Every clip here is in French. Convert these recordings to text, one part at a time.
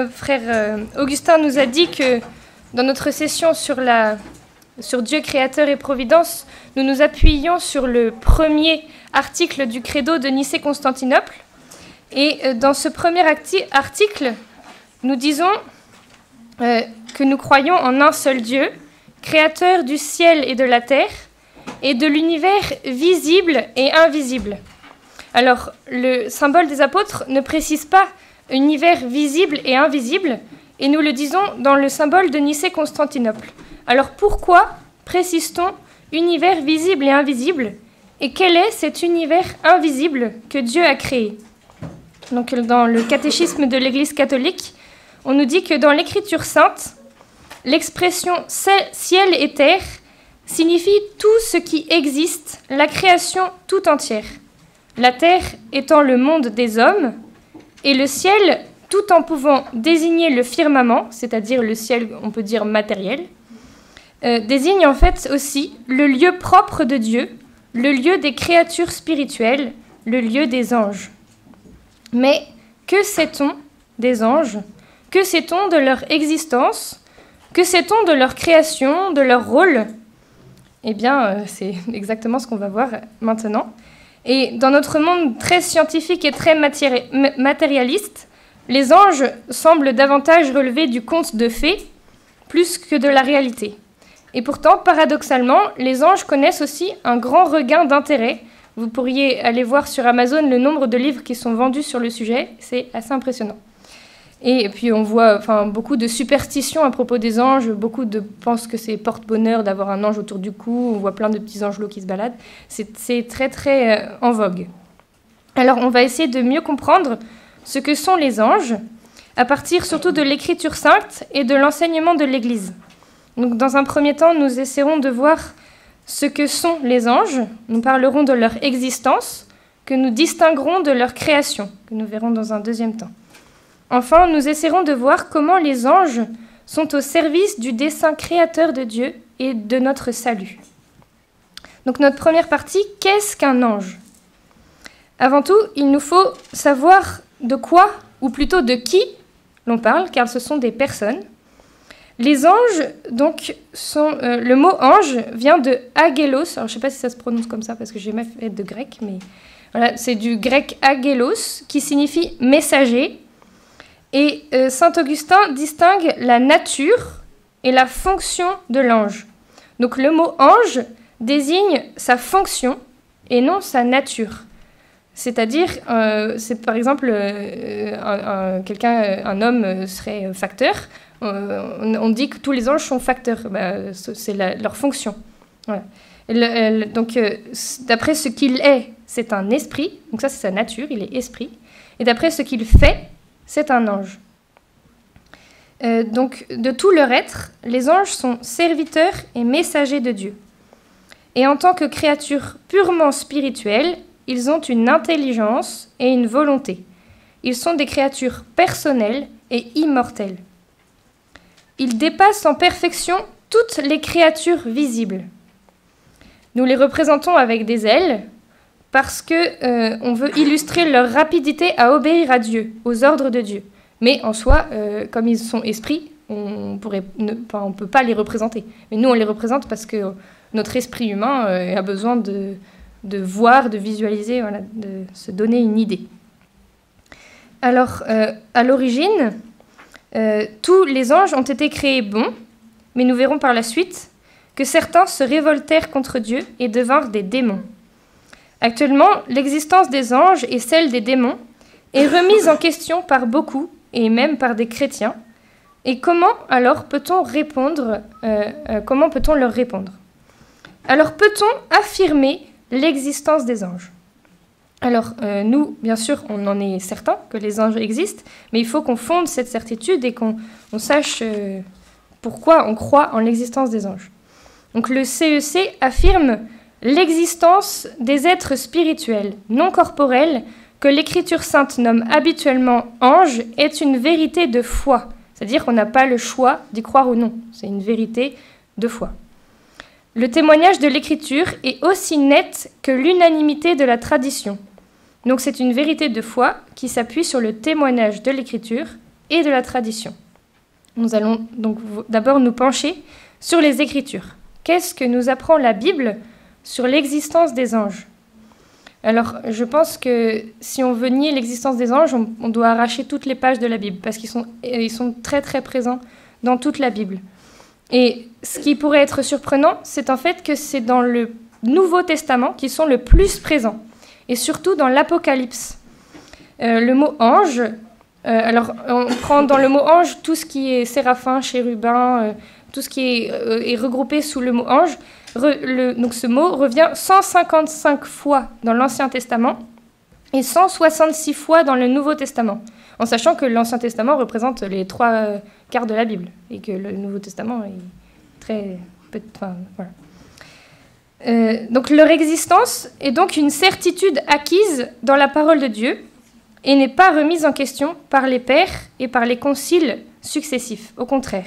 frère Augustin nous a dit que dans notre session sur Dieu créateur et providence, nous nous appuyions sur le premier article du credo de Nicée-Constantinople. Et dans ce premier article, nous disons que nous croyons en un seul Dieu, créateur du ciel et de la terre, et de l'univers visible et invisible. Alors, le symbole des apôtres ne précise pas univers visible et invisible, et nous le disons dans le symbole de Nicée-Constantinople. Alors, pourquoi précise-t-on univers visible et invisible, et quel est cet univers invisible que Dieu a créé? Donc, dans le catéchisme de l'Église catholique, on nous dit que dans l'Écriture sainte, l'expression « ciel et terre » signifie tout ce qui existe, la création tout entière. La terre étant le monde des hommes, et le ciel, tout en pouvant désigner le firmament, c'est-à-dire le ciel, on peut dire matériel, désigne en fait aussi le lieu propre de Dieu, le lieu des créatures spirituelles, le lieu des anges. Mais que sait-on des anges? Que sait-on de leur existence? Que sait-on de leur création, de leur rôle? Eh bien, c'est exactement ce qu'on va voir maintenant. Et dans notre monde très scientifique et très matérialiste, les anges semblent davantage relever du conte de fées plus que de la réalité. Et pourtant, paradoxalement, les anges connaissent aussi un grand regain d'intérêt. Vous pourriez aller voir sur Amazon le nombre de livres qui sont vendus sur le sujet, c'est assez impressionnant. Et puis on voit beaucoup de superstitions à propos des anges, beaucoup pensent que c'est porte-bonheur d'avoir un ange autour du cou, on voit plein de petits angelots qui se baladent, c'est très très en vogue. Alors on va essayer de mieux comprendre ce que sont les anges, à partir surtout de l'Écriture sainte et de l'enseignement de l'Église. Donc dans un premier temps, nous essaierons de voir ce que sont les anges, nous parlerons de leur existence, que nous distinguerons de leur création, que nous verrons dans un deuxième temps. Enfin, nous essaierons de voir comment les anges sont au service du dessein créateur de Dieu et de notre salut. Donc notre première partie, qu'est-ce qu'un ange? Avant tout, il nous faut savoir de quoi, ou plutôt de qui l'on parle, car ce sont des personnes. Les anges, donc, le mot ange vient de agélos. Alors, je ne sais pas si ça se prononce comme ça, parce que j'ai jamais fait de grec, mais voilà, c'est du grec agélos, qui signifie messager. Et saint Augustin distingue la nature et la fonction de l'ange. Donc le mot ange désigne sa fonction et non sa nature. C'est-à-dire, c'est par exemple, un homme serait facteur. On dit que tous les anges sont facteurs. C'est leur fonction. Voilà. Donc, d'après ce qu'il est, c'est un esprit. Donc ça, c'est sa nature, il est esprit. Et d'après ce qu'il fait, c'est un ange. Donc, de tout leur être, les anges sont serviteurs et messagers de Dieu. Et en tant que créatures purement spirituelles, ils ont une intelligence et une volonté. Ils sont des créatures personnelles et immortelles. Ils dépassent en perfection toutes les créatures visibles. Nous les représentons avec des ailes parce qu'on veut illustrer leur rapidité à obéir à Dieu, aux ordres de Dieu. Mais en soi, comme ils sont esprits, on ne peut pas les représenter. Mais nous, on les représente parce que notre esprit humain a besoin de voir, de visualiser, voilà, de se donner une idée. Alors, à l'origine, tous les anges ont été créés bons, mais nous verrons par la suite que certains se révoltèrent contre Dieu et devinrent des démons. Actuellement, l'existence des anges et celle des démons est remise en question par beaucoup, et même par des chrétiens. Et comment alors peut-on répondre comment peut-on leur répondre? Alors peut-on affirmer l'existence des anges? Alors nous, bien sûr, on en est certain que les anges existent, mais il faut qu'on fonde cette certitude et qu'on sache pourquoi on croit en l'existence des anges. Donc le CEC affirme l'existence des êtres spirituels, non corporels, que l'Écriture sainte nomme habituellement anges, est une vérité de foi. C'est-à-dire qu'on n'a pas le choix d'y croire ou non. C'est une vérité de foi. Le témoignage de l'Écriture est aussi net que l'unanimité de la tradition. Donc c'est une vérité de foi qui s'appuie sur le témoignage de l'Écriture et de la tradition. Nous allons donc d'abord nous pencher sur les Écritures. Qu'est-ce que nous apprend la Bible sur l'existence des anges? Alors, je pense que si on veut nier l'existence des anges, on doit arracher toutes les pages de la Bible, parce qu'ils sont très très présents dans toute la Bible. Et ce qui pourrait être surprenant, c'est en fait que c'est dans le Nouveau Testament qu'ils sont le plus présents, et surtout dans l'Apocalypse. Le mot ange, alors on prend dans le mot ange tout ce qui est séraphin, chérubin, tout ce qui est regroupé sous le mot ange. Donc ce mot revient 155 fois dans l'Ancien Testament et 166 fois dans le Nouveau Testament, en sachant que l'Ancien Testament représente les 3 quarts de la Bible et que le Nouveau Testament est très peu. Enfin, voilà. Donc leur existence est donc une certitude acquise dans la parole de Dieu et n'est pas remise en question par les pères et par les conciles successifs, au contraire.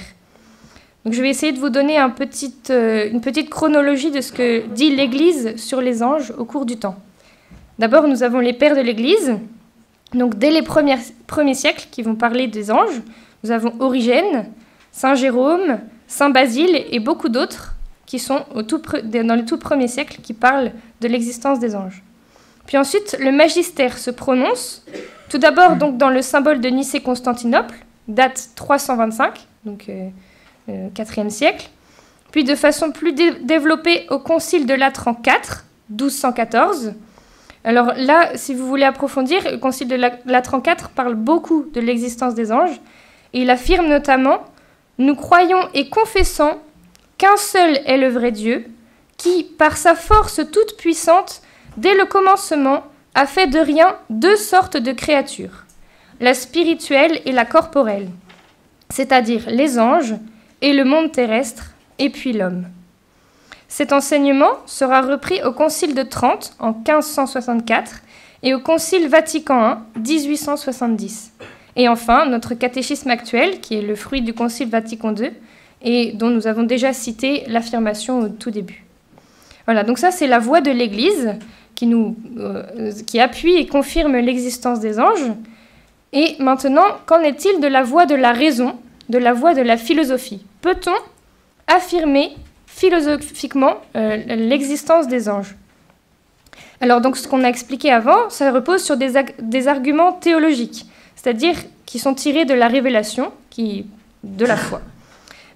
Donc je vais essayer de vous donner une petite chronologie de ce que dit l'Église sur les anges au cours du temps. D'abord, nous avons les pères de l'Église, donc dès les premiers siècles, qui vont parler des anges. Nous avons Origène, Saint Jérôme, Saint Basile et beaucoup d'autres qui sont dans les tout premiers siècles qui parlent de l'existence des anges. Puis ensuite, le magistère se prononce, tout d'abord donc dans le symbole de Nicée-Constantinople, date 325, donc 4e siècle, puis de façon plus développée au Concile de Latran IV, 1214. Alors là, si vous voulez approfondir, le Concile de Latran IV parle beaucoup de l'existence des anges, et il affirme notamment « Nous croyons et confessons qu'un seul est le vrai Dieu, qui, par sa force toute puissante, dès le commencement, a fait de rien 2 sortes de créatures, la spirituelle et la corporelle, c'est-à-dire les anges et le monde terrestre, et puis l'homme. » Cet enseignement sera repris au Concile de Trente en 1564 et au Concile Vatican I, 1870. Et enfin, notre catéchisme actuel, qui est le fruit du Concile Vatican II, et dont nous avons déjà cité l'affirmation au tout début. Voilà, donc ça c'est la voix de l'Église qui appuie et confirme l'existence des anges. Et maintenant, qu'en est-il de la voix de la raison, de la voix de la philosophie? Peut-on affirmer philosophiquement l'existence des anges? Alors donc ce qu'on a expliqué avant, ça repose sur des arguments théologiques, c'est-à-dire qui sont tirés de la révélation, de la foi.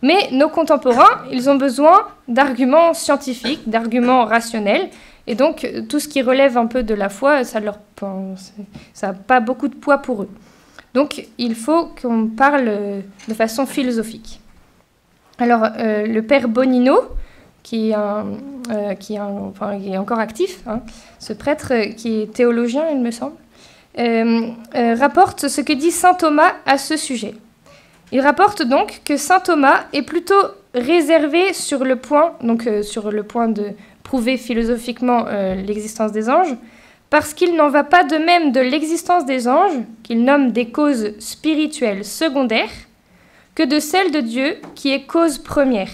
Mais nos contemporains, ils ont besoin d'arguments scientifiques, d'arguments rationnels, et donc tout ce qui relève un peu de la foi, ça n'a pas beaucoup de poids pour eux. Donc il faut qu'on parle de façon philosophique. Alors le père Bonino, qui est encore actif, hein, ce prêtre qui est théologien, il me semble, rapporte ce que dit saint Thomas à ce sujet. Il rapporte donc que saint Thomas est plutôt réservé sur le point de prouver philosophiquement l'existence des anges, parce qu'il n'en va pas de même de l'existence des anges, qu'il nomme des causes spirituelles secondaires, que de celle de Dieu, qui est cause première.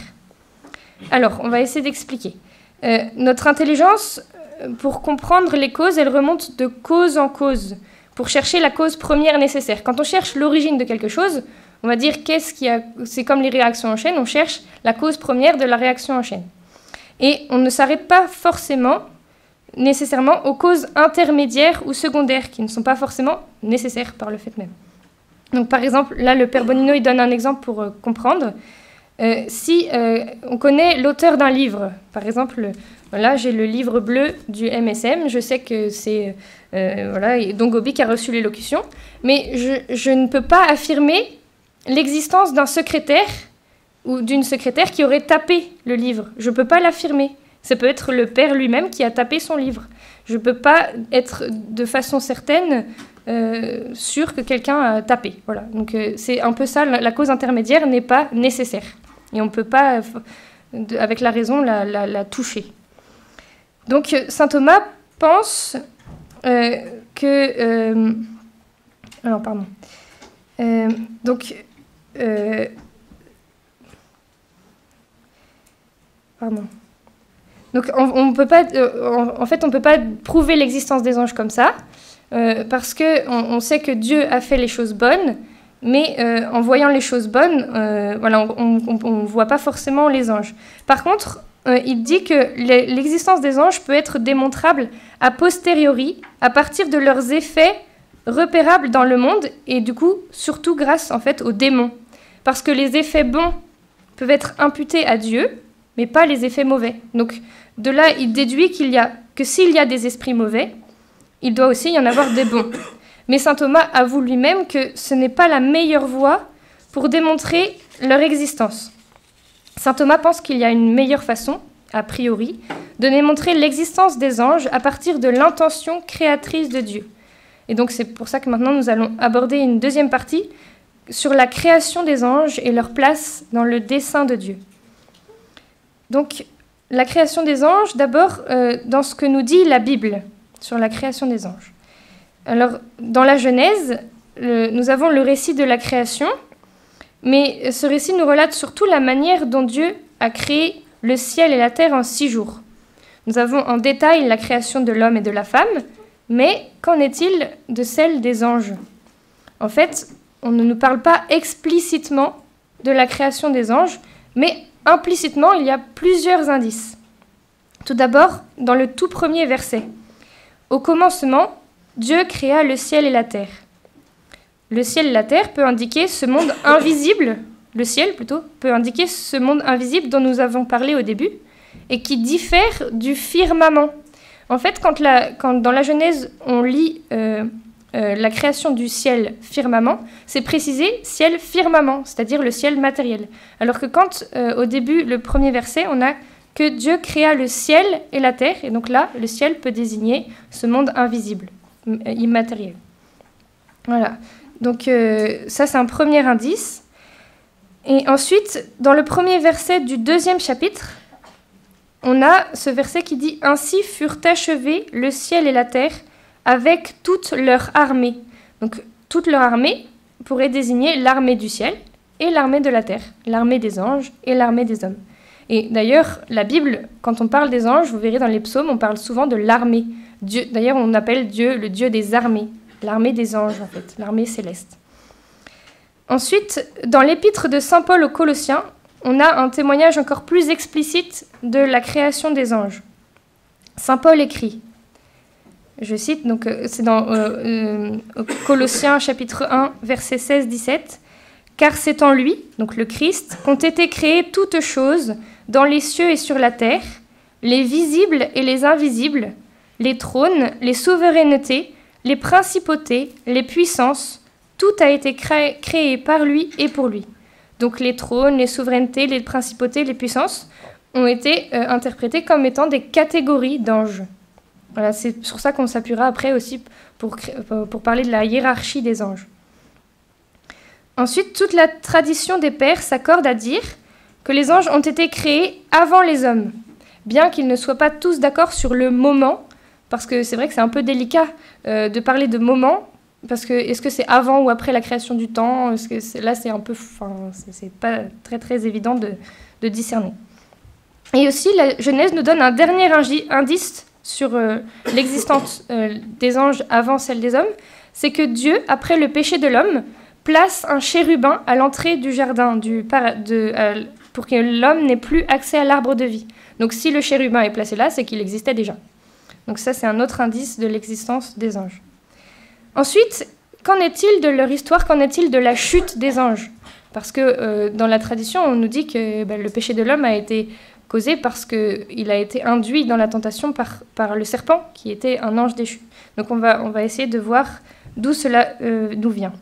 Alors, on va essayer d'expliquer. Notre intelligence, pour comprendre les causes, elle remonte de cause en cause, pour chercher la cause première nécessaire. Quand on cherche l'origine de quelque chose, on va dire c'est comme les réactions en chaîne, on cherche la cause première de la réaction en chaîne. Et on ne s'arrête pas nécessairement aux causes intermédiaires ou secondaires, qui ne sont pas forcément nécessaires par le fait même. Donc par exemple, là le père Bonino il donne un exemple pour comprendre. Si on connaît l'auteur d'un livre, par exemple, là j'ai le livre bleu du MSM, je sais que c'est Dongobi qui a reçu l'élocution, mais je ne peux pas affirmer l'existence d'un secrétaire ou d'une secrétaire qui aurait tapé le livre. Je ne peux pas l'affirmer. Ça peut être le père lui-même qui a tapé son livre. Je ne peux pas être de façon certaine sûr que quelqu'un a tapé. Voilà. Donc c'est un peu ça, la cause intermédiaire n'est pas nécessaire. Et on ne peut pas, avec la raison, la toucher. Donc saint Thomas pense que... alors, pardon. Donc on peut pas, en fait, on ne peut pas prouver l'existence des anges comme ça, parce qu'on sait que Dieu a fait les choses bonnes, mais en voyant les choses bonnes, voilà, on ne voit pas forcément les anges. Par contre, il dit que l'existence des anges peut être démontrable a posteriori, à partir de leurs effets repérables dans le monde, et du coup, surtout grâce en fait aux démons. Parce que les effets bons peuvent être imputés à Dieu, mais pas les effets mauvais. Donc de là, il déduit que s'il y a des esprits mauvais, il doit aussi y en avoir des bons. Mais saint Thomas avoue lui-même que ce n'est pas la meilleure voie pour démontrer leur existence. Saint Thomas pense qu'il y a une meilleure façon, a priori, de démontrer l'existence des anges à partir de l'intention créatrice de Dieu. Et donc c'est pour ça que maintenant nous allons aborder une deuxième partie sur la création des anges et leur place dans le dessein de Dieu. Donc la création des anges, d'abord dans ce que nous dit la Bible sur la création des anges. Alors dans la Genèse, nous avons le récit de la création, mais ce récit nous relate surtout la manière dont Dieu a créé le ciel et la terre en 6 jours. Nous avons en détail la création de l'homme et de la femme, mais qu'en est-il de celle des anges ? En fait, on ne nous parle pas explicitement de la création des anges, mais implicitement, il y a plusieurs indices. Tout d'abord, dans le tout premier verset. « Au commencement, Dieu créa le ciel et la terre. » Le ciel et la terre peut indiquer ce monde invisible, le ciel plutôt, peut indiquer ce monde invisible dont nous avons parlé au début, et qui diffère du firmament. En fait, quand dans la Genèse, on lit la création du ciel firmament, c'est précisé ciel firmament, c'est-à-dire le ciel matériel. Alors que quand, au début, le premier verset, on a que Dieu créa le ciel et la terre, et donc là, le ciel peut désigner ce monde invisible, immatériel. Voilà. Donc ça, c'est un premier indice. Et ensuite, dans le premier verset du 2e chapitre, on a ce verset qui dit « Ainsi furent achevés le ciel et la terre avec toute leur armée ». Donc, toute leur armée pourrait désigner l'armée du ciel et l'armée de la terre, l'armée des anges et l'armée des hommes. Et d'ailleurs, la Bible, quand on parle des anges, vous verrez dans les psaumes, on parle souvent de l'armée. D'ailleurs, on appelle Dieu le Dieu des armées, l'armée des anges en fait, l'armée céleste. Ensuite, dans l'épître de saint Paul aux Colossiens, on a un témoignage encore plus explicite de la création des anges. Saint Paul écrit, je cite, donc c'est dans Colossiens chapitre 1, versets 16-17, « Car c'est en lui, donc le Christ, qu'ont été créées toutes choses dans les cieux et sur la terre, les visibles et les invisibles, les trônes, les souverainetés, les principautés, les puissances, tout a été créé par lui et pour lui. » Donc les trônes, les souverainetés, les principautés, les puissances ont été interprétés comme étant des catégories d'anges. Voilà, c'est sur ça qu'on s'appuiera après aussi pour parler de la hiérarchie des anges. Ensuite, toute la tradition des pères s'accorde à dire que les anges ont été créés avant les hommes, bien qu'ils ne soient pas tous d'accord sur le moment, parce que c'est vrai que c'est un peu délicat de parler de moment, parce que est-ce que c'est avant ou après la création du temps ? Est-ce que là, c'est un peu, c'est pas très très évident de discerner. Et aussi, la Genèse nous donne un dernier indice sur l'existence des anges avant celle des hommes, c'est que Dieu, après le péché de l'homme, place un chérubin à l'entrée du jardin pour que l'homme n'ait plus accès à l'arbre de vie. Donc si le chérubin est placé là, c'est qu'il existait déjà. Donc ça, c'est un autre indice de l'existence des anges. Ensuite, qu'en est-il de leur histoire ? Qu'en est-il de la chute des anges ? Parce que dans la tradition, on nous dit que le péché de l'homme a été causé parce qu'il a été induit dans la tentation par le serpent, qui était un ange déchu. Donc on va essayer de voir d'où cela vient.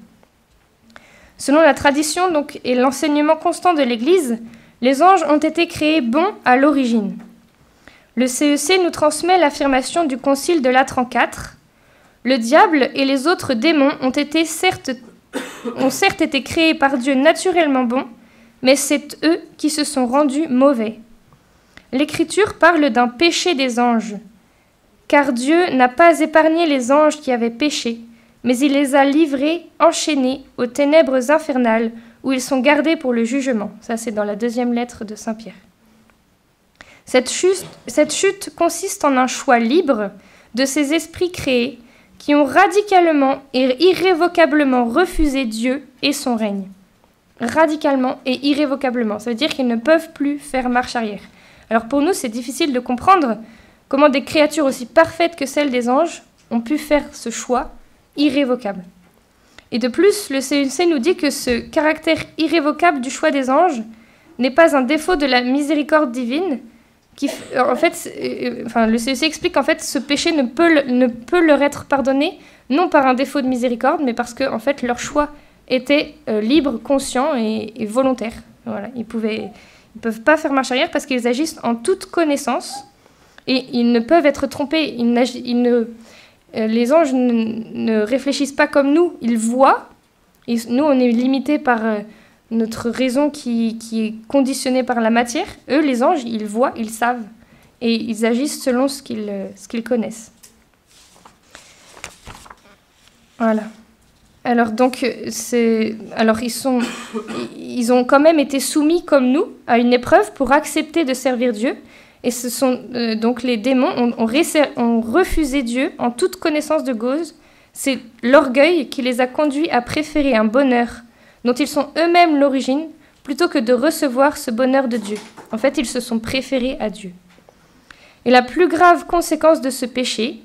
Selon la tradition donc, et l'enseignement constant de l'Église, les anges ont été créés bons à l'origine. Le CEC nous transmet l'affirmation du Concile de Latran IV. Le diable et les autres démons ont certes été créés par Dieu naturellement bons, mais c'est eux qui se sont rendus mauvais. L'Écriture parle d'un péché des anges, car Dieu n'a pas épargné les anges qui avaient péché, mais il les a livrés, enchaînés aux ténèbres infernales, où ils sont gardés pour le jugement. Ça, c'est dans la 2e lettre de Saint Pierre. Cette chute consiste en un choix libre de ces esprits créés qui ont radicalement et irrévocablement refusé Dieu et son règne, radicalement et irrévocablement. Ça veut dire qu'ils ne peuvent plus faire marche arrière. Alors pour nous, c'est difficile de comprendre comment des créatures aussi parfaites que celles des anges ont pu faire ce choix irrévocable. Et de plus, le CEC nous dit que ce caractère irrévocable du choix des anges n'est pas un défaut de la miséricorde divine. Le CEC explique qu'en fait, ce péché ne peut leur être pardonné, non par un défaut de miséricorde, mais parce que en fait, leur choix était libre, conscient et volontaire. Voilà, ils peuvent pas faire marche arrière parce qu'ils agissent en toute connaissance et ils ne peuvent être trompés. Les anges ne réfléchissent pas comme nous, ils voient. Nous, on est limités par notre raison qui est conditionnée par la matière. Eux, les anges, ils voient, ils savent. Et ils agissent selon ce qu'ils connaissent. Voilà. Alors, donc, ils ont quand même été soumis, comme nous, à une épreuve pour accepter de servir Dieu. Et ce sont donc les démons ont refusé Dieu en toute connaissance de cause. C'est l'orgueil qui les a conduits à préférer un bonheur dont ils sont eux-mêmes l'origine plutôt que de recevoir ce bonheur de Dieu. En fait, ils se sont préférés à Dieu. Et la plus grave conséquence de ce péché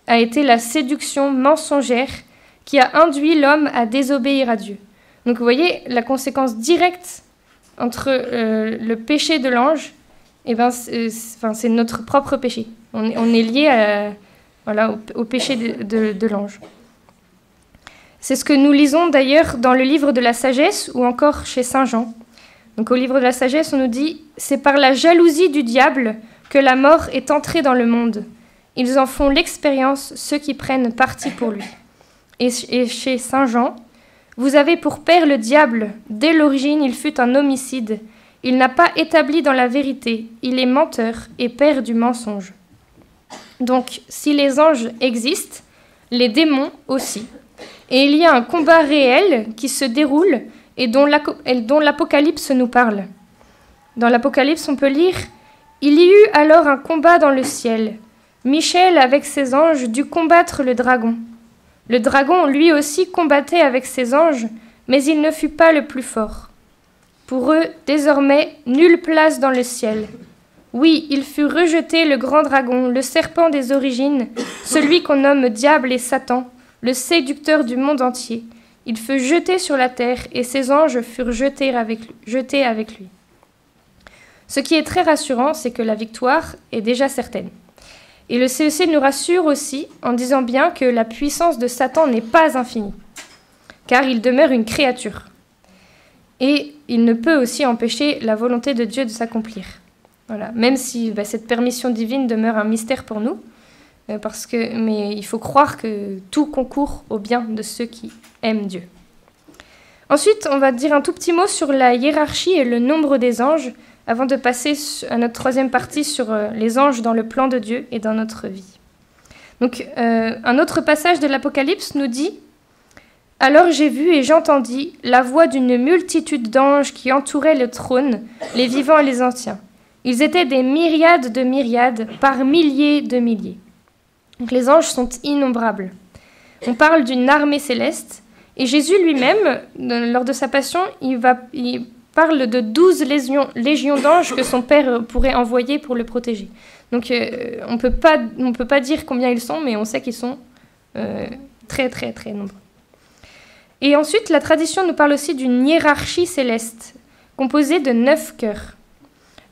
a été la séduction mensongère qui a induit l'homme à désobéir à Dieu. Donc vous voyez, la conséquence directe entre le péché de l'ange, c'est notre propre péché. On est lié au péché de l'ange. C'est ce que nous lisons d'ailleurs dans le livre de la sagesse ou encore chez Saint Jean. Donc au livre de la sagesse, on nous dit « C'est par la jalousie du diable que la mort est entrée dans le monde. Ils en font l'expérience, ceux qui prennent parti pour lui. » Et chez Saint Jean, « Vous avez pour père le diable. Dès l'origine, il fut un homicide. Il n'a pas établi dans la vérité. Il est menteur et père du mensonge. » Donc, si les anges existent, les démons aussi. Et il y a un combat réel qui se déroule et dont l'Apocalypse nous parle. Dans l'Apocalypse, on peut lire « Il y eut alors un combat dans le ciel. Michel, avec ses anges, dut combattre le dragon. Le dragon, lui aussi, combattait avec ses anges, mais il ne fut pas le plus fort. Pour eux, désormais, nulle place dans le ciel. Oui, il fut rejeté le grand dragon, le serpent des origines, celui qu'on nomme Diable et Satan, le séducteur du monde entier. Il fut jeté sur la terre et ses anges furent jetés avec lui. » Ce qui est très rassurant, c'est que la victoire est déjà certaine. Et le CEC nous rassure aussi en disant bien que la puissance de Satan n'est pas infinie, car il demeure une créature. Et il ne peut aussi empêcher la volonté de Dieu de s'accomplir. Voilà. Même si cette permission divine demeure un mystère pour nous, mais il faut croire que tout concourt au bien de ceux qui aiment Dieu. Ensuite, on va dire un tout petit mot sur la hiérarchie et le nombre des anges, avant de passer à notre troisième partie sur les anges dans le plan de Dieu et dans notre vie. Donc, un autre passage de l'Apocalypse nous dit « Alors j'ai vu et j'entendis la voix d'une multitude d'anges qui entouraient le trône, les vivants et les anciens. Ils étaient des myriades de myriades, par milliers de milliers. » Donc les anges sont innombrables. On parle d'une armée céleste, et Jésus lui-même, lors de sa passion, il parle de 12 légions d'anges que son Père pourrait envoyer pour le protéger. Donc on peut pas dire combien ils sont, mais on sait qu'ils sont très très très nombreux. Et ensuite, la tradition nous parle aussi d'une hiérarchie céleste, composée de 9 cœurs.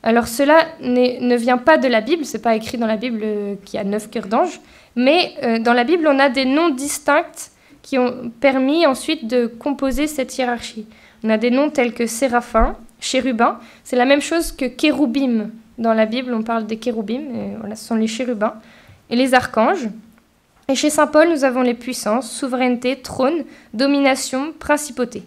Alors cela ne vient pas de la Bible, c'est pas écrit dans la Bible qu'il y a 9 cœurs d'anges, mais dans la Bible on a des noms distincts qui ont permis ensuite de composer cette hiérarchie. On a des noms tels que séraphins, chérubins, c'est la même chose que kéroubim. Dans la Bible on parle des kéroubim, et voilà, ce sont les chérubins, et les archanges. Et chez saint Paul nous avons les puissances, souveraineté, trône, domination, principauté.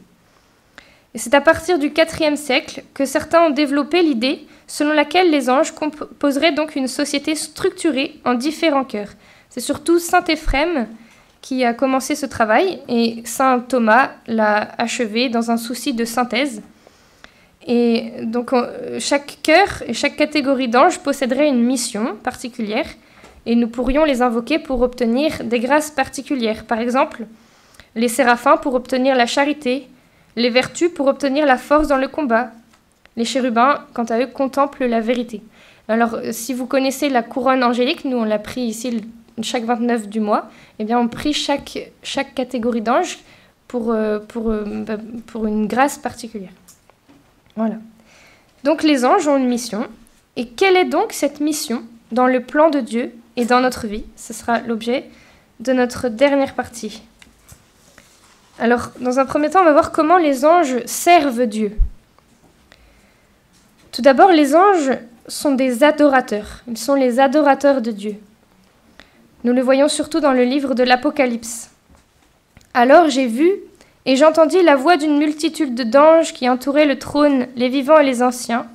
Et c'est à partir du IVe siècle que certains ont développé l'idée selon laquelle les anges composeraient donc une société structurée en différents cœurs. C'est surtout saint Éphrem qui a commencé ce travail et saint Thomas l'a achevé dans un souci de synthèse. Et donc chaque cœur et chaque catégorie d'anges posséderait une mission particulière et nous pourrions les invoquer pour obtenir des grâces particulières. Par exemple, les séraphins pour obtenir la charité, les vertus pour obtenir la force dans le combat. Les chérubins, quant à eux, contemplent la vérité. Alors, si vous connaissez la couronne angélique, nous on l'a pris ici chaque 29 du mois, eh bien on prie chaque catégorie d'anges pour une grâce particulière. Voilà. Donc les anges ont une mission. Et quelle est donc cette mission dans le plan de Dieu et dans notre vie? Ce sera l'objet de notre dernière partie. Alors, dans un premier temps, on va voir comment les anges servent Dieu. Tout d'abord, les anges sont des adorateurs. Ils sont les adorateurs de Dieu. Nous le voyons surtout dans le livre de l'Apocalypse. Alors j'ai vu et j'entendis la voix d'une multitude d'anges qui entouraient le trône, les vivants et les anciens.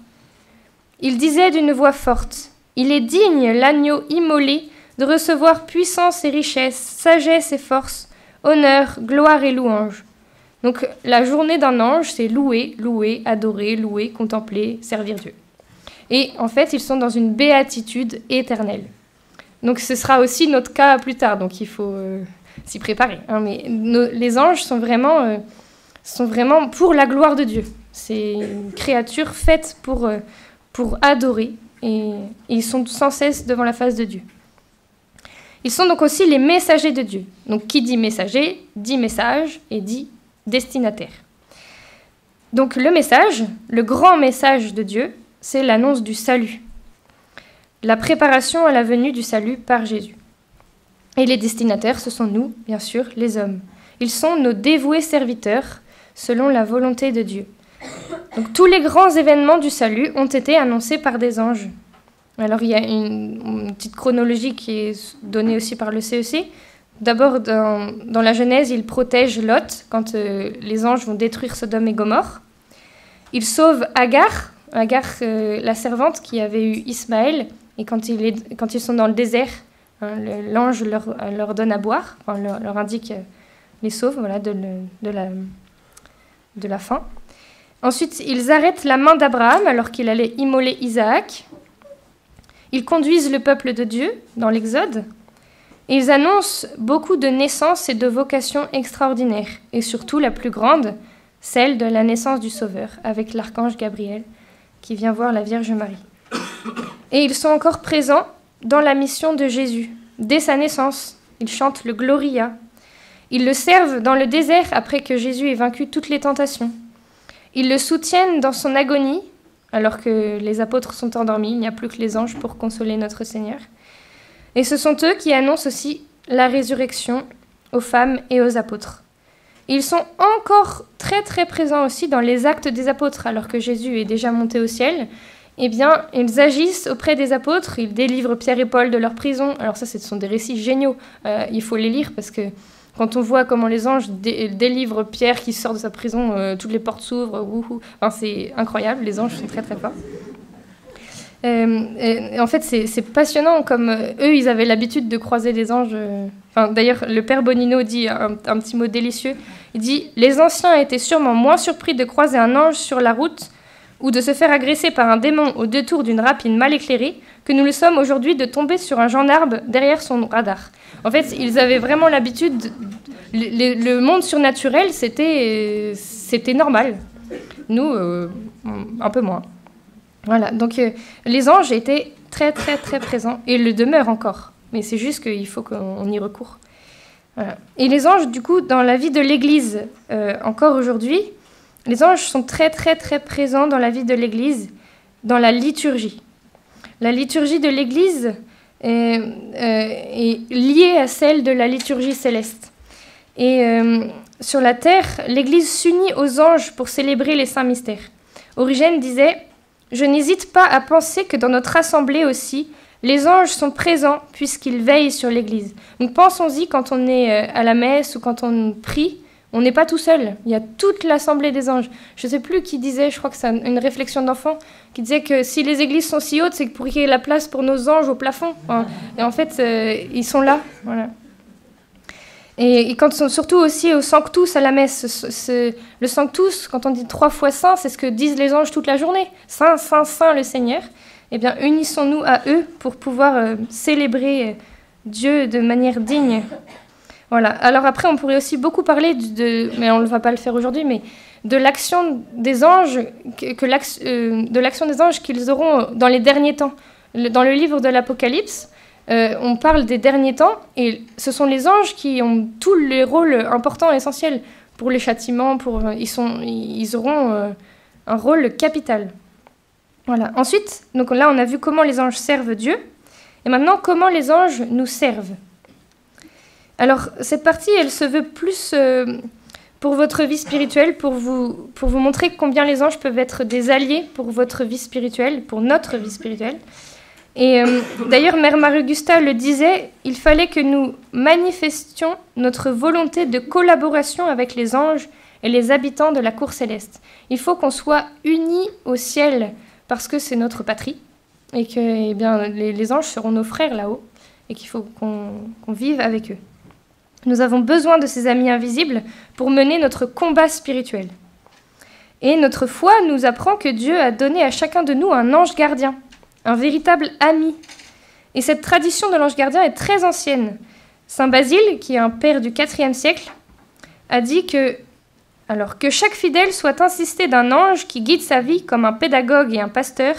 Ils disaient d'une voix forte, « Il est digne, l'agneau immolé, de recevoir puissance et richesse, sagesse et force, honneur, gloire et louange. » Donc la journée d'un ange, c'est louer, louer, adorer, louer, contempler, servir Dieu. Et en fait, ils sont dans une béatitude éternelle. Donc ce sera aussi notre cas plus tard, donc il faut s'y préparer. Hein, mais les anges sont vraiment pour la gloire de Dieu. C'est une créature faite pour adorer, et ils sont sans cesse devant la face de Dieu. Ils sont donc aussi les messagers de Dieu. Donc qui dit messager, dit message, et dit destinataire. Donc le message, le grand message de Dieu, c'est l'annonce du salut. La préparation à la venue du salut par Jésus. Et les destinataires, ce sont nous, bien sûr, les hommes. Ils sont nos dévoués serviteurs, selon la volonté de Dieu. Donc tous les grands événements du salut ont été annoncés par des anges. Alors il y a une petite chronologie qui est donnée aussi par le CEC. D'abord, dans la Genèse, ils protègent Lot quand les anges vont détruire Sodome et Gomorrhe. Ils sauvent Agar, la servante qui avait eu Ismaël. Et quand ils sont dans le désert, hein, l'ange leur donne à boire, enfin, leur indique, les sauve voilà, de la faim. Ensuite, ils arrêtent la main d'Abraham alors qu'il allait immoler Isaac. Ils conduisent le peuple de Dieu dans l'Exode. Et ils annoncent beaucoup de naissances et de vocations extraordinaires. Et surtout, la plus grande, celle de la naissance du Sauveur, avec l'archange Gabriel, qui vient voir la Vierge Marie. Et ils sont encore présents dans la mission de Jésus. Dès sa naissance, ils chantent le Gloria. Ils le servent dans le désert après que Jésus ait vaincu toutes les tentations. Ils le soutiennent dans son agonie, alors que les apôtres sont endormis, il n'y a plus que les anges pour consoler notre Seigneur. Et ce sont eux qui annoncent aussi la résurrection aux femmes et aux apôtres. Ils sont encore très très présents aussi dans les actes des apôtres, alors que Jésus est déjà monté au ciel. Eh bien, ils agissent auprès des apôtres, ils délivrent Pierre et Paul de leur prison. Alors ça, ce sont des récits géniaux, il faut les lire parce que quand on voit comment les anges délivrent Pierre qui sort de sa prison, toutes les portes s'ouvrent, enfin, c'est incroyable, les anges sont très très forts. Et en fait, c'est passionnant comme eux, ils avaient l'habitude de croiser des anges. D'ailleurs, le père Bonino dit un petit mot délicieux. Il dit « Les anciens étaient sûrement moins surpris de croiser un ange sur la route ou de se faire agresser par un démon au détour d'une rapine mal éclairée que nous le sommes aujourd'hui de tomber sur un gendarme derrière son radar. » En fait, ils avaient vraiment l'habitude... Le monde surnaturel, c'était normal. Nous, un peu moins. Voilà, donc les anges étaient très très très présents et le demeurent encore. Mais c'est juste qu'il faut qu'on y recourt. Voilà. Et les anges, du coup, dans la vie de l'Église, encore aujourd'hui, les anges sont très très très présents dans la vie de l'Église, dans la liturgie. La liturgie de l'Église est liée à celle de la liturgie céleste. Et sur la terre, l'Église s'unit aux anges pour célébrer les saints mystères. Origène disait « Je n'hésite pas à penser que dans notre assemblée aussi, les anges sont présents puisqu'ils veillent sur l'Église. » Donc pensons-y quand on est à la messe ou quand on prie, on n'est pas tout seul. Il y a toute l'assemblée des anges. Je ne sais plus qui disait, je crois que c'est une réflexion d'enfant, qui disait que si les églises sont si hautes, c'est pour qu'il y ait la place pour nos anges au plafond. Et en fait, ils sont là. Voilà. Et quand surtout aussi au Sanctus à la messe, le Sanctus, quand on dit 3 fois Saint, c'est ce que disent les anges toute la journée. Saint, Saint, Saint le Seigneur. Eh bien, unissons-nous à eux pour pouvoir célébrer Dieu de manière digne. Voilà. Alors après, on pourrait aussi beaucoup parler mais on ne va pas le faire aujourd'hui, mais de l'action des anges, de l'action des anges qu'ils auront dans les derniers temps. Dans le livre de l'Apocalypse, on parle des derniers temps, et ce sont les anges qui ont tous les rôles importants et essentiels pour les châtiments. Ils auront un rôle capital. Voilà. Ensuite, donc là, on a vu comment les anges servent Dieu, et maintenant, comment les anges nous servent. Alors, cette partie, elle se veut plus pour votre vie spirituelle, pour vous montrer combien les anges peuvent être des alliés pour votre vie spirituelle, pour notre vie spirituelle. Et d'ailleurs, Mère Marie-Augusta le disait, il fallait que nous manifestions notre volonté de collaboration avec les anges et les habitants de la cour céleste. Il faut qu'on soit unis au ciel, parce que c'est notre patrie, et que les anges seront nos frères là-haut, et qu'il faut qu'on vive avec eux. Nous avons besoin de ces amis invisibles pour mener notre combat spirituel. Et notre foi nous apprend que Dieu a donné à chacun de nous un ange gardien, un véritable ami. Et cette tradition de l'ange gardien est très ancienne. Saint Basile, qui est un père du IVe siècle, a dit que chaque fidèle soit assisté d'un ange qui guide sa vie comme un pédagogue et un pasteur,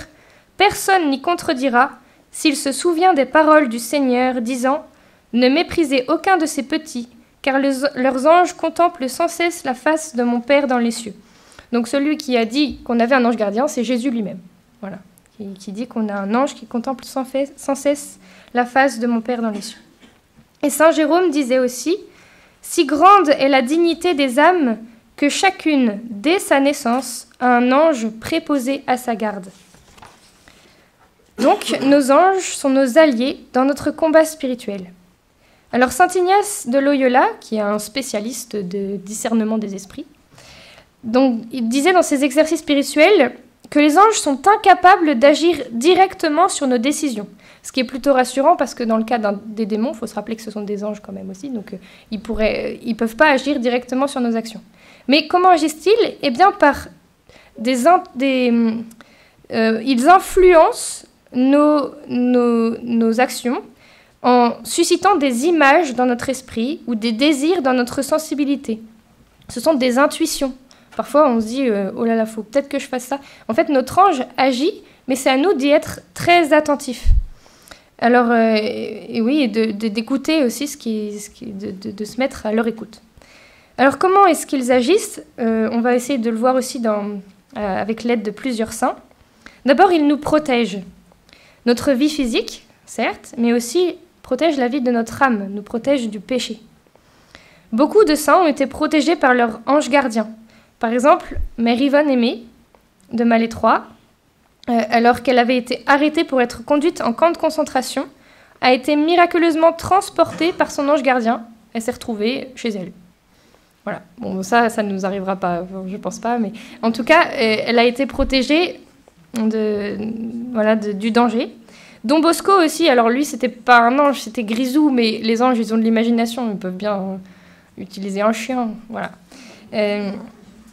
personne n'y contredira s'il se souvient des paroles du Seigneur disant « Ne méprisez aucun de ces petits, car leurs anges contemplent sans cesse la face de mon Père dans les cieux. » Donc celui qui a dit qu'on avait un ange gardien, c'est Jésus lui-même. Voilà. Qui dit qu'on a un ange qui contemple sans cesse la face de mon Père dans les cieux. Et Saint Jérôme disait aussi « Si grande est la dignité des âmes que chacune, dès sa naissance, a un ange préposé à sa garde. » Donc, nos anges sont nos alliés dans notre combat spirituel. Alors, saint Ignace de Loyola, qui est un spécialiste de discernement des esprits, donc, il disait dans ses exercices spirituels que les anges sont incapables d'agir directement sur nos décisions. Ce qui est plutôt rassurant parce que dans le cas des démons, il faut se rappeler que ce sont des anges quand même aussi, donc ils ne peuvent pas agir directement sur nos actions. Mais comment agissent-ils ? Eh bien, par ils influencent nos actions en suscitant des images dans notre esprit ou des désirs dans notre sensibilité. Ce sont des intuitions. Parfois, on se dit « Oh là là, faut peut-être que je fasse ça ». En fait, notre ange agit, mais c'est à nous d'y être très attentifs. Alors, d'écouter aussi de se mettre à leur écoute. Alors, comment est-ce qu'ils agissent ? On va essayer de le voir aussi avec l'aide de plusieurs saints. D'abord, ils nous protègent. Notre vie physique, certes, mais aussi protègent la vie de notre âme, nous protègent du péché. Beaucoup de saints ont été protégés par leur ange gardien. Par exemple, Mère Yvonne Aimée de Malétroit, alors qu'elle avait été arrêtée pour être conduite en camp de concentration, a été miraculeusement transportée par son ange gardien. Elle s'est retrouvée chez elle. Voilà. Bon, ça ne nous arrivera pas, je pense pas, mais en tout cas, elle a été protégée du danger. Don Bosco aussi, alors lui, c'était pas un ange, c'était Grisou, mais les anges, ils ont de l'imagination, ils peuvent bien utiliser un chien, voilà.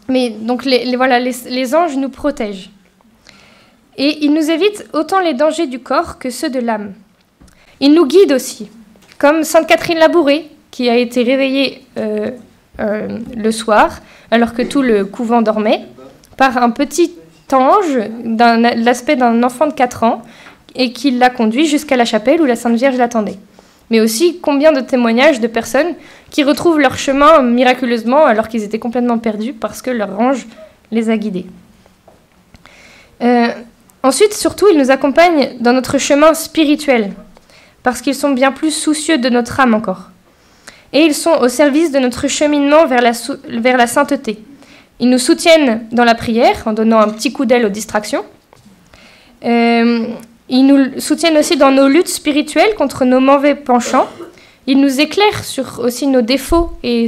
Mais donc, les anges nous protègent. Et ils nous évitent autant les dangers du corps que ceux de l'âme. Ils nous guident aussi, comme Sainte Catherine Labouré, qui a été réveillée le soir, alors que tout le couvent dormait, par un petit ange l'aspect d'un enfant de 4 ans, et qui l'a conduit jusqu'à la chapelle où la Sainte Vierge l'attendait. Mais aussi, combien de témoignages de personnes qui retrouvent leur chemin miraculeusement alors qu'ils étaient complètement perdus parce que leur ange les a guidés. Ensuite, surtout, ils nous accompagnent dans notre chemin spirituel, parce qu'ils sont bien plus soucieux de notre âme encore. Et ils sont au service de notre cheminement vers la sainteté. Ils nous soutiennent dans la prière en donnant un petit coup d'aile aux distractions. Ils nous soutiennent aussi dans nos luttes spirituelles contre nos mauvais penchants. Ils nous éclairent sur aussi nos défauts et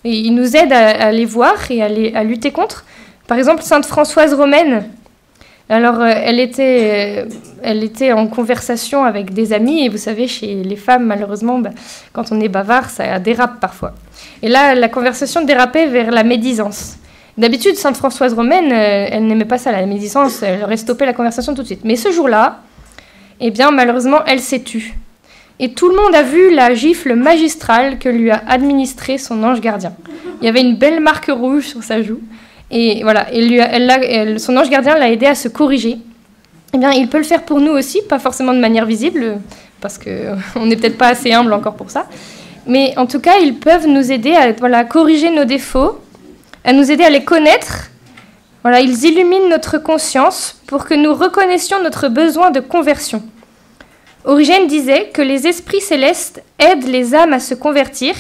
ils nous aident à les voir et à lutter contre. Par exemple, Sainte Françoise Romaine, alors elle était en conversation avec des amis et vous savez, chez les femmes, malheureusement, quand on est bavard, ça dérape parfois. Et là, la conversation dérapait vers la médisance. D'habitude, Sainte Françoise Romaine, elle n'aimait pas ça, la médisance, elle aurait stoppé la conversation tout de suite. Mais ce jour-là, eh bien, malheureusement, elle s'est tue. et tout le monde a vu la gifle magistrale que lui a administrée son ange gardien. Il y avait une belle qu'on rouge sur sa joue, et voilà, son ange gardien l'a aidé à se corriger. Eh bien, il peut le faire pour nous aussi, pas forcément de manière visible, parce qu'on n'est peut-être pas assez humble encore pour ça, mais en tout cas, ils peuvent nous aider à corriger nos défauts, à nous aider à les connaître. Voilà, ils illuminent notre conscience pour que nous reconnaissions notre besoin de conversion. Origène disait que les esprits célestes aident les âmes à se convertir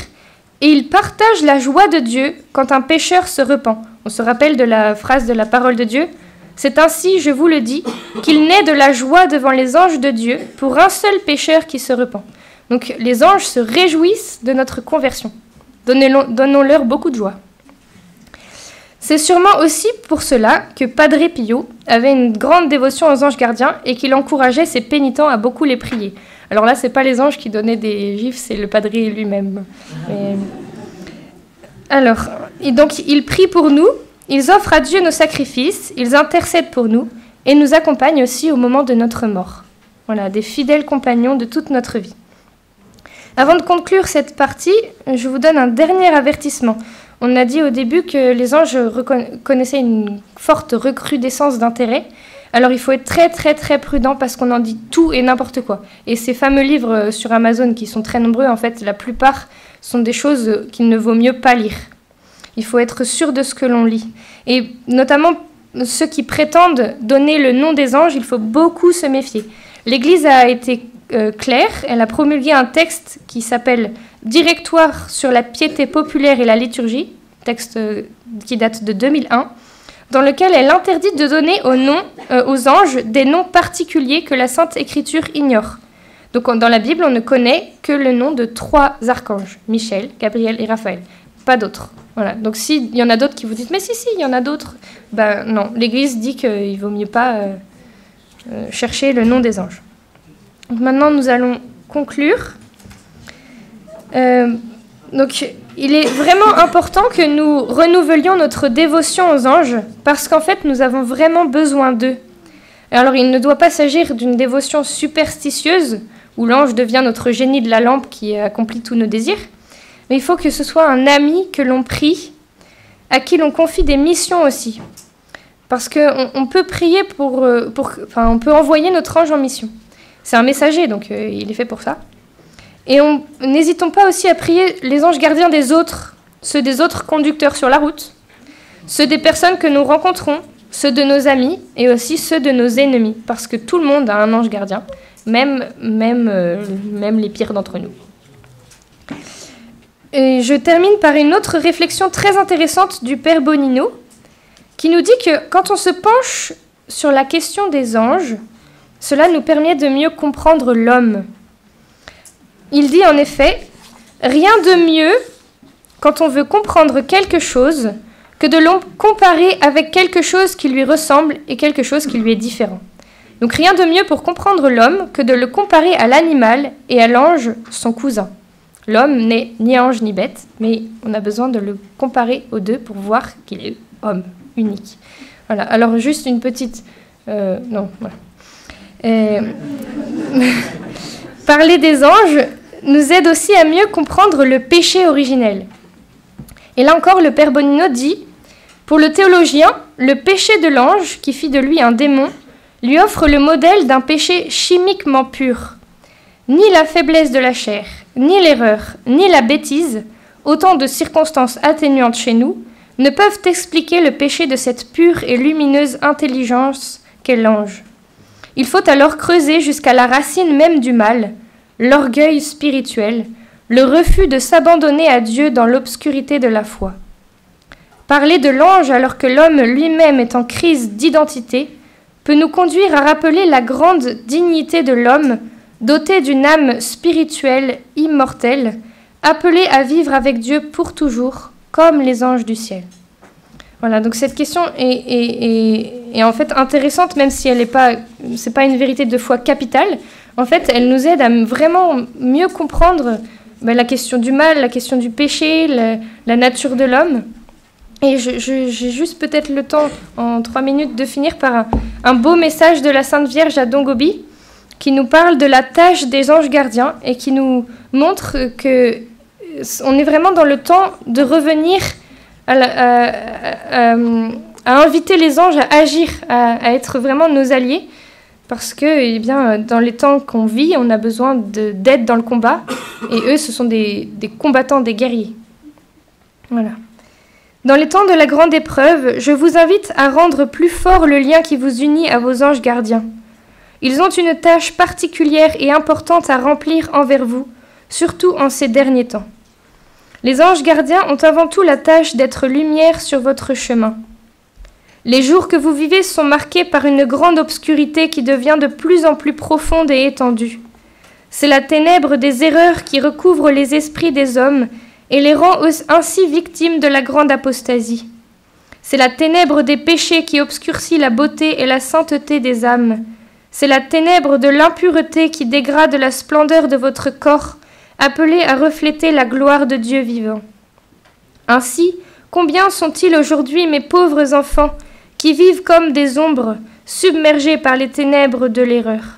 et ils partagent la joie de Dieu quand un pécheur se repent. On se rappelle de la phrase de la parole de Dieu. C'est ainsi, je vous le dis, qu'il naît de la joie devant les anges de Dieu pour un seul pécheur qui se repent. Donc les anges se réjouissent de notre conversion. Donnons-leur beaucoup de joie. C'est sûrement aussi pour cela que Padre Pio avait une grande dévotion aux anges gardiens et qu'il encourageait ses pénitents à beaucoup les prier. Alors là, c'est pas les anges qui donnaient des gifles, c'est le Padre lui-même. Alors, et donc, ils prient pour nous, ils offrent à Dieu nos sacrifices, ils intercèdent pour nous et nous accompagnent aussi au moment de notre mort. Voilà, des fidèles compagnons de toute notre vie. Avant de conclure cette partie, je vous donne un dernier avertissement. On a dit au début que les anges connaissaient une forte recrudescence d'intérêt. Alors il faut être très très très prudent parce qu'on en dit tout et n'importe quoi. Et ces fameux livres sur Amazon qui sont très nombreux, en fait, la plupart sont des choses qu'il ne vaut mieux pas lire. Il faut être sûr de ce que l'on lit. Et notamment ceux qui prétendent donner le nom des anges, il faut beaucoup se méfier. L'Église a été claire, elle a promulgué un texte qui s'appelle « Directoire sur la piété populaire et la liturgie », texte qui date de 2001, dans lequel elle interdit de donner aux anges des noms particuliers que la Sainte Écriture ignore. Donc dans la Bible, on ne connaît que le nom de 3 archanges, Michel, Gabriel et Raphaël, pas d'autres. Voilà. Donc s'il y en a d'autres qui vous disent « mais si, il y en a d'autres », ben non, l'Église dit qu'il vaut mieux pas chercher le nom des anges. Donc maintenant, nous allons conclure. Donc, il est vraiment important que nous renouvelions notre dévotion aux anges parce qu'en fait, nous avons vraiment besoin d'eux. Alors, il ne doit pas s'agir d'une dévotion superstitieuse où l'ange devient notre génie de la lampe qui accomplit tous nos désirs, mais il faut que ce soit un ami que l'on prie, à qui l'on confie des missions aussi. Parce qu'on peut prier on peut envoyer notre ange en mission. C'est un messager, donc il est fait pour ça. Et n'hésitons pas aussi à prier les anges gardiens des autres, ceux des autres conducteurs sur la route, ceux des personnes que nous rencontrons, ceux de nos amis et aussi ceux de nos ennemis, parce que tout le monde a un ange gardien, même les pires d'entre nous. Et je termine par une autre réflexion très intéressante du Père Bonino, qui nous dit que quand on se penche sur la question des anges, cela nous permet de mieux comprendre l'homme. Il dit en effet « Rien de mieux, quand on veut comprendre quelque chose, que de le comparer avec quelque chose qui lui ressemble et quelque chose qui lui est différent. » Donc rien de mieux pour comprendre l'homme que de le comparer à l'animal et à l'ange, son cousin. L'homme n'est ni ange ni bête, mais on a besoin de le comparer aux deux pour voir qu'il est homme, unique. Voilà, alors juste une petite... Parler des anges nous aide aussi à mieux comprendre le péché originel. Et là encore, le Père Bonino dit « Pour le théologien, le péché de l'ange, qui fit de lui un démon, lui offre le modèle d'un péché chimiquement pur. Ni la faiblesse de la chair, ni l'erreur, ni la bêtise, autant de circonstances atténuantes chez nous, ne peuvent expliquer le péché de cette pure et lumineuse intelligence qu'est l'ange. Il faut alors creuser jusqu'à la racine même du mal, l'orgueil spirituel, le refus de s'abandonner à Dieu dans l'obscurité de la foi. Parler de l'ange alors que l'homme lui-même est en crise d'identité peut nous conduire à rappeler la grande dignité de l'homme, doté d'une âme spirituelle immortelle, appelé à vivre avec Dieu pour toujours, comme les anges du ciel. Voilà, donc cette question est en fait intéressante, même si c'est pas une vérité de foi capitale. En fait, elle nous aide à vraiment mieux comprendre la question du mal, la question du péché, la nature de l'homme. Et j'ai juste peut-être le temps, en 3 minutes, de finir par un beau message de la Sainte Vierge à Dongobi, qui nous parle de la tâche des anges gardiens et qui nous montre que on est vraiment dans le temps de revenir à inviter les anges à agir, à être vraiment nos alliés, parce que eh bien, dans les temps qu'on vit, on a besoin d'aide dans le combat, et eux, ce sont des combattants, des guerriers. Voilà. Dans les temps de la grande épreuve, je vous invite à rendre plus fort le lien qui vous unit à vos anges gardiens. Ils ont une tâche particulière et importante à remplir envers vous, surtout en ces derniers temps. Les anges gardiens ont avant tout la tâche d'être lumière sur votre chemin. Les jours que vous vivez sont marqués par une grande obscurité qui devient de plus en plus profonde et étendue. C'est la ténèbre des erreurs qui recouvre les esprits des hommes et les rend ainsi victimes de la grande apostasie. C'est la ténèbre des péchés qui obscurcit la beauté et la sainteté des âmes. C'est la ténèbre de l'impureté qui dégrade la splendeur de votre corps, appelé à refléter la gloire de Dieu vivant. Ainsi, combien sont-ils aujourd'hui, mes pauvres enfants, qui vivent comme des ombres, submergés par les ténèbres de l'erreur.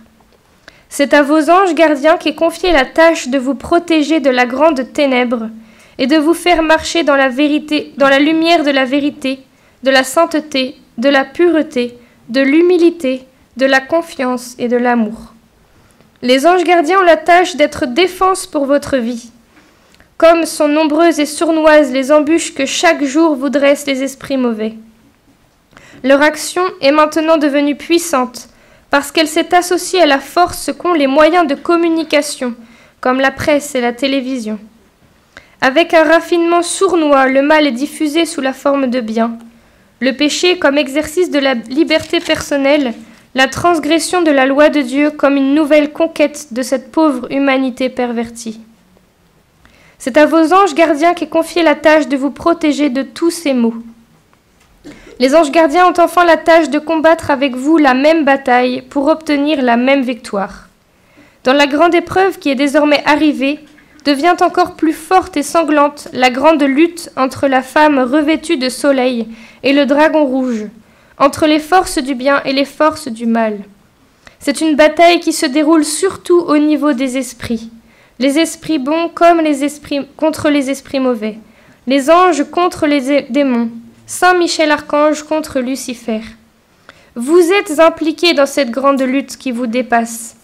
C'est à vos anges gardiens qu'est confiée la tâche de vous protéger de la grande ténèbre et de vous faire marcher dans la vérité, dans la lumière de la vérité, de la sainteté, de la pureté, de l'humilité, de la confiance et de l'amour. Les anges gardiens ont la tâche d'être défense pour votre vie. Comme sont nombreuses et sournoises les embûches que chaque jour vous dressent les esprits mauvais. Leur action est maintenant devenue puissante parce qu'elle s'est associée à la force qu'ont les moyens de communication, comme la presse et la télévision. Avec un raffinement sournois, le mal est diffusé sous la forme de bien. Le péché comme exercice de la liberté personnelle, la transgression de la loi de Dieu comme une nouvelle conquête de cette pauvre humanité pervertie. C'est à vos anges gardiens qu'est confiée la tâche de vous protéger de tous ces maux. Les anges gardiens ont enfin la tâche de combattre avec vous la même bataille pour obtenir la même victoire. Dans la grande épreuve qui est désormais arrivée, devient encore plus forte et sanglante la grande lutte entre la femme revêtue de soleil et le dragon rouge, entre les forces du bien et les forces du mal. C'est une bataille qui se déroule surtout au niveau des esprits. Les esprits bons comme les esprits contre les esprits mauvais. Les anges contre les démons. Saint Michel Archange contre Lucifer. Vous êtes impliqués dans cette grande lutte qui vous dépasse.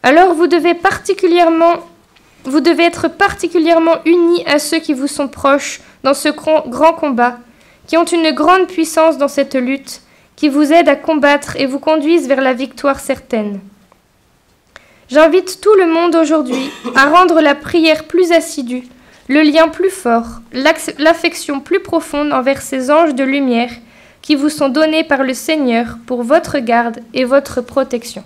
Alors vous devez être particulièrement unis à ceux qui vous sont proches dans ce grand combat, qui ont une grande puissance dans cette lutte, qui vous aident à combattre et vous conduisent vers la victoire certaine. J'invite tout le monde aujourd'hui à rendre la prière plus assidue, le lien plus fort, l'affection plus profonde envers ces anges de lumière qui vous sont donnés par le Seigneur pour votre garde et votre protection.